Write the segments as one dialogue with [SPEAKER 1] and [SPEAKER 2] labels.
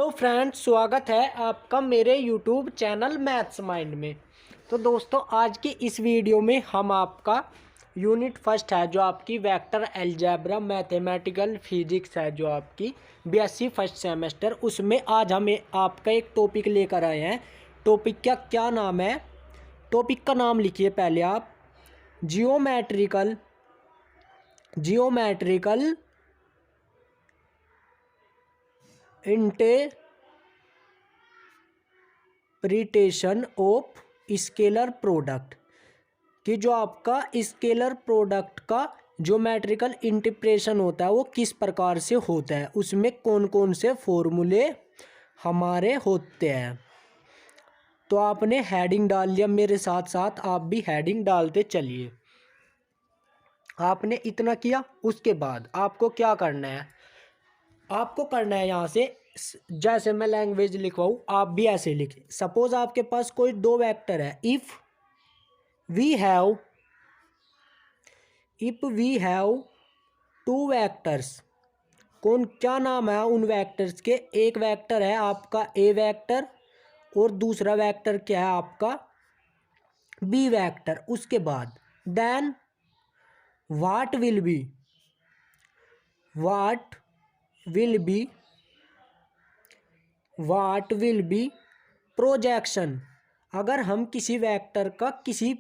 [SPEAKER 1] Hello friends, स्वागत है आपका मेरे यूट्यूब चैनल मैथ्स माइंड में। तो दोस्तों, आज की इस वीडियो में हम आपका यूनिट फर्स्ट है जो आपकी वेक्टर अलजेब्रा मैथमेटिकल फिजिक्स है जो आपकी बीएससी फर्स्ट सेमेस्टर, उसमें आज हम आपका एक टॉपिक लेकर आए हैं। टॉपिक का क्या नाम है? टॉपिक का नाम लिखिए पहले आप। Geometrical interpretation of scalar product, कि जो आपका स्केलर प्रोडक्ट का ज्योमेट्रिकल इंटरप्रिटेशन होता है वो किस प्रकार से होता है, उसमें कौन कौन से फॉर्मूले हमारे होते हैं। तो आपने हेडिंग डाल लिया, मेरे साथ साथ आप भी हेडिंग डालते चलिए। आपने इतना किया, उसके बाद आपको क्या करना है? आपको करना है यहाँ से, जैसे मैं लैंग्वेज लिखवाऊँ आप भी ऐसे लिखें। सपोज आपके पास कोई दो वेक्टर है। If we have two vectors, क्या नाम है उन वेक्टर्स के? एक वेक्टर है आपका ए वेक्टर और दूसरा वेक्टर क्या है आपका बी वेक्टर। उसके बाद then what will be projection. अगर हम किसी वेक्टर का किसी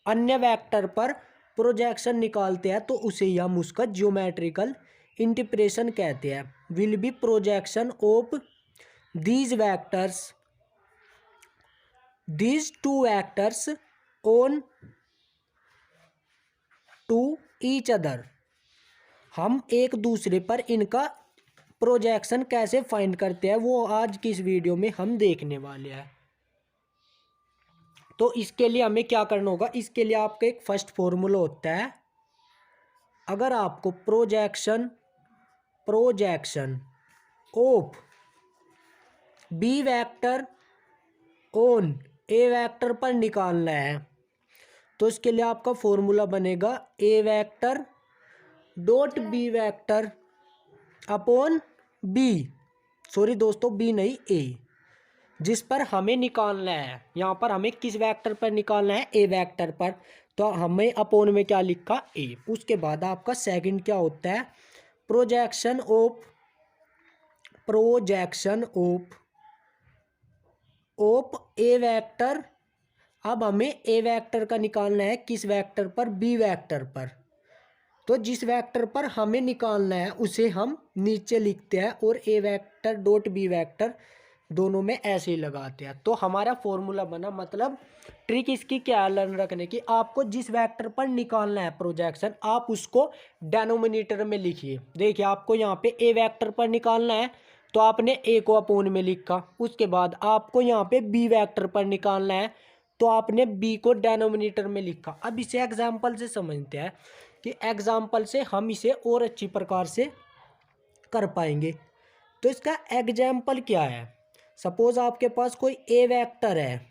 [SPEAKER 1] अन्य वेक्टर पर प्रोजेक्शन निकालते हैं तो उसे ही हम उसका ज्योमेट्रिकल इंटरप्रिटेशन कहते हैं। Will be projection of these two vectors on to each other. हम एक दूसरे पर इनका प्रोजेक्शन कैसे फाइंड करते हैं वो आज की इस वीडियो में हम देखने वाले हैं। तो इसके लिए हमें क्या करना होगा? इसके लिए आपका एक फर्स्ट फॉर्मूला होता है। अगर आपको projection of B vector on A vector पर निकालना है तो इसके लिए आपका फॉर्मूला बनेगा A vector dot B vector upon B, sorry दोस्तों बी नहीं ए, जिस पर हमें निकालना है। यहाँ पर हमें किस वेक्टर पर निकालना है? ए वेक्टर पर। तो हमें अपोन में क्या लिखा? ए। उसके बाद आपका सेकंड क्या होता है? Projection of A vector. अब हमें ए वेक्टर का निकालना है किस वेक्टर पर? बी वेक्टर पर। तो जिस वेक्टर पर हमें निकालना है उसे हम नीचे लिखते हैं और ए वेक्टर डॉट बी वेक्टर दोनों में ऐसे ही लगाते हैं। तो हमारा फॉर्मूला बना। मतलब ट्रिक इसकी क्या है लर्न रखने की? आपको जिस वेक्टर पर निकालना है प्रोजेक्शन, आप उसको डेनोमिनेटर में लिखिए। देखिए, आपको यहाँ पे ए वेक्टर पर निकालना है तो आपने ए को अपोन में लिखा। उसके बाद आपको यहाँ पे बी वेक्टर पर निकालना है तो आपने बी को डेनोमिनेटर में लिखा। अब इसे एग्जाम्पल से समझते हैं कि एग्जाम्पल से हम इसे और अच्छी प्रकार से कर पाएंगे। तो इसका एग्जाम्पल क्या है? सपोज आपके पास कोई ए वेक्टर है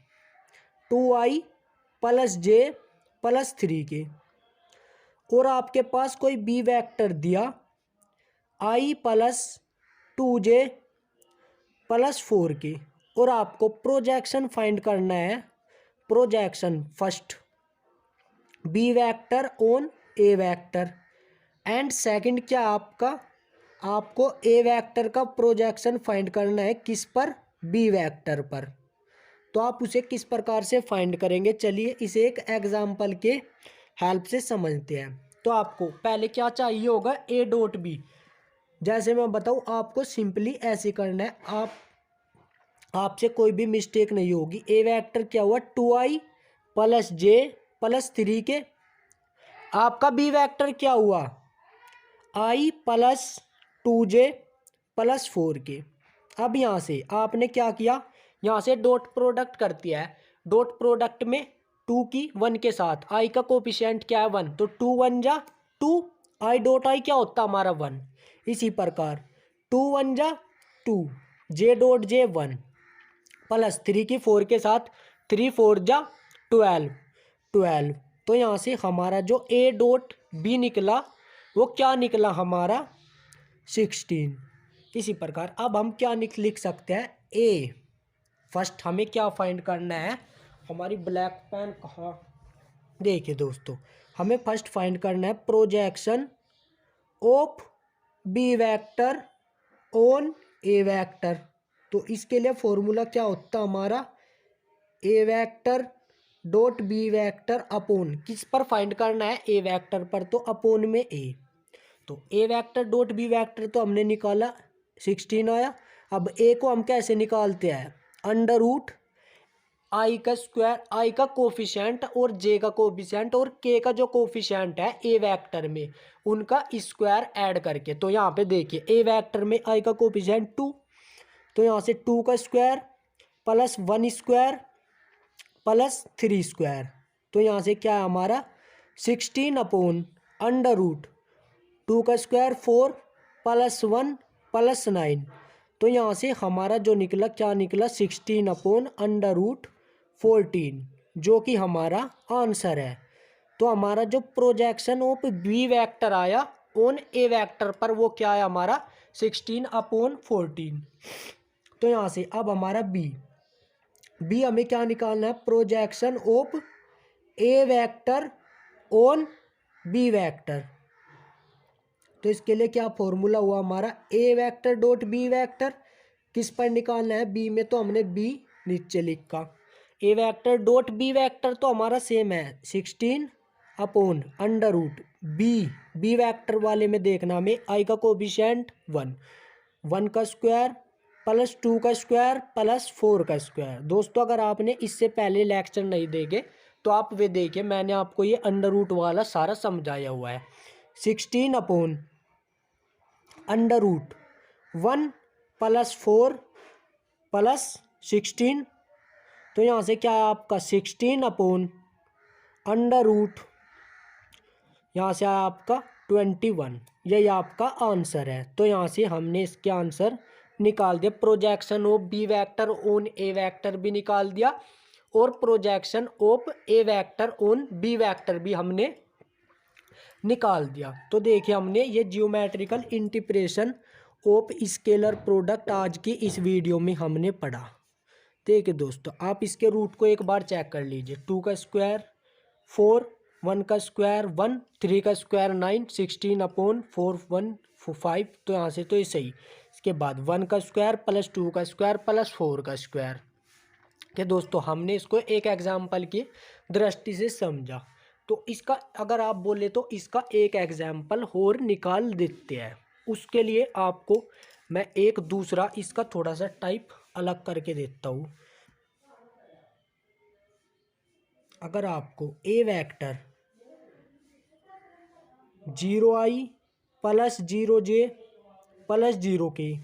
[SPEAKER 1] 2i + j + 3 के, और आपके पास कोई बी वेक्टर दिया i + 2j + 4 के, और आपको प्रोजेक्शन फाइंड करना है। Projection first B vector on A vector, and second क्या आपको ए वेक्टर का प्रोजेक्शन फाइंड करना है किस पर? बी वेक्टर पर। तो आप उसे किस प्रकार से फाइंड करेंगे? चलिए इसे एक एग्जाम्पल के हेल्प से समझते हैं। तो आपको पहले क्या चाहिए होगा? A dot B. जैसे मैं बताऊँ आपको सिंपली ऐसे करना है, आपसे कोई भी मिस्टेक नहीं होगी। ए वेक्टर क्या हुआ? 2i + j + 3 के। आपका बी वेक्टर क्या हुआ? i + 2j + 4 के। अब यहाँ से आपने क्या किया? यहाँ से डॉट प्रोडक्ट कर दिया है। डॉट प्रोडक्ट में 2 की 1 के साथ i का कोफिशिएंट क्या है? 1। तो 2 1 जा 2, i डॉट i क्या होता है हमारा? 1। इसी प्रकार 2 1 जा 2, j डॉट j 1 + 3 की 4 के साथ 3 4 जा 12। तो यहाँ से हमारा जो a डॉट b निकला वो क्या निकला हमारा? 16। इसी प्रकार अब हम क्या लिख सकते हैं, ए। फर्स्ट हमें क्या फाइंड करना है, हमारी ब्लैक पेन कहाँ, देखिए दोस्तों, हमें फर्स्ट फाइंड करना है projection of B vector on A vector. तो इसके लिए फॉर्मूला क्या होता है हमारा, A vector dot B vector upon, किस पर फाइंड करना है, ए वेक्टर पर, तो अपॉन में ए। तो ए वेक्टर डॉट बी वेक्टर तो हमने निकाला 16 आया। अब ए को हम कैसे निकालते हैं, अंडर रूट आई का स्क्वायर, आई का कोफिशिएंट और जे का कोफिशिएंट और के का जो कोफिशिएंट है ए वेक्टर में उनका स्क्वायर ऐड करके। तो यहाँ पे देखिए ए वेक्टर में आई का कोफिशिएंट 2, तो यहाँ से 2 का square plus 1 square plus 3 square, तो यहाँ से क्या है हमारा 16 अपॉन अंडर रूट 2 का स्क्वायर 4 प्लस 1 प्लस 9, तो यहाँ से हमारा जो निकला क्या निकला 16 अपॉन अंडर रूट 14, जो कि हमारा आंसर है। तो हमारा जो प्रोजेक्शन ऑफ बी वेक्टर आया ऑन ए वेक्टर पर वो क्या है हमारा 16 अपॉन 14। तो यहाँ से अब हमारा बी हमें क्या निकालना है, projection of A vector on B vector. तो इसके लिए क्या फॉर्मूला हुआ हमारा, A vector dot B vector किस पर निकालना है, बी में, तो हमने बी नीचे लिखा। A vector dot B vector तो हमारा सेम है 16 upon under root B vector वाले में देखना हमें आई का कोफिशिएंट 1 का स्क्वायर प्लस 2 का स्क्वायर प्लस 4 का स्क्वायर। दोस्तों अगर आपने इससे पहले लेक्चर नहीं देखे तो आप वे देखिए, मैंने आपको ये अंडर रूट वाला सारा समझाया हुआ है। 16 upon under root 1 plus 4 plus 16, तो यहाँ से क्या है आपका 16 अपॉन अंडर रूट, यहाँ से आया आपका 21, यही आपका आंसर है। तो यहाँ से हमने इसके आंसर निकाल दिया, projection of B vector on A vector भी निकाल दिया और projection of A vector on B vector भी हमने निकाल दिया। तो देखिए हमने ये geometrical integration of scalar product आज की इस वीडियो में हमने पढ़ा। देखिए दोस्तों आप इसके रूट को एक बार चेक कर लीजिए, 2 का स्क्वायर 4, 1 का स्क्वायर 1, 3 का स्क्वायर 9, 16 अपॉन 4 1 5, तो यहाँ से तो ये सही। इसके बाद 1 का स्क्वायर प्लस 2 का स्क्वायर प्लस 4 का स्क्वायर के दोस्तों हमने इसको एक एग्जाम्पल की दृष्टि से समझा। तो इसका अगर आप बोले तो इसका एक एग्जाम्पल और निकाल देते हैं। उसके लिए आपको मैं एक दूसरा इसका थोड़ा सा टाइप अलग करके देता हूँ। अगर आपको A vector 0i plus 0j plus 0k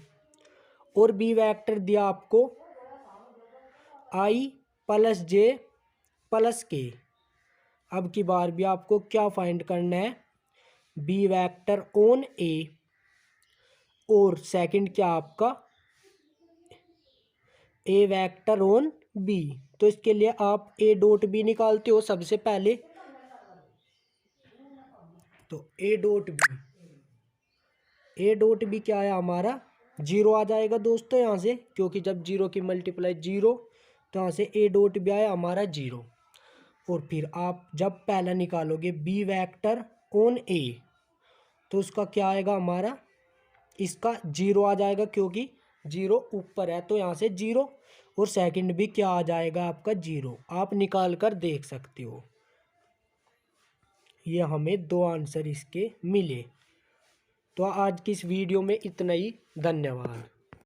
[SPEAKER 1] और बी वेक्टर दिया आपको i plus j plus k, अब की बार भी आपको क्या फाइंड करना है, बी वेक्टर ऑन ए और सेकंड क्या आपका ए वेक्टर ऑन बी। तो इसके लिए आप ए डॉट बी निकालते हो सबसे पहले, तो ए डॉट बी क्या है हमारा 0 आ जाएगा दोस्तों यहाँ से, क्योंकि जब 0 की मल्टीप्लाई 0, तो यहाँ से ए डॉट बी आया हमारा 0। और फिर आप जब पहला निकालोगे बी वेक्टर ऑन ए, तो उसका क्या आएगा हमारा, इसका 0 आ जाएगा क्योंकि 0 ऊपर है, तो यहाँ से 0, और सेकंड भी क्या आ जाएगा आपका 0। आप निकाल कर देख सकते हो। ये हमें 2 आंसर इसके मिले। तो आज की इस वीडियो में इतना ही, धन्यवाद।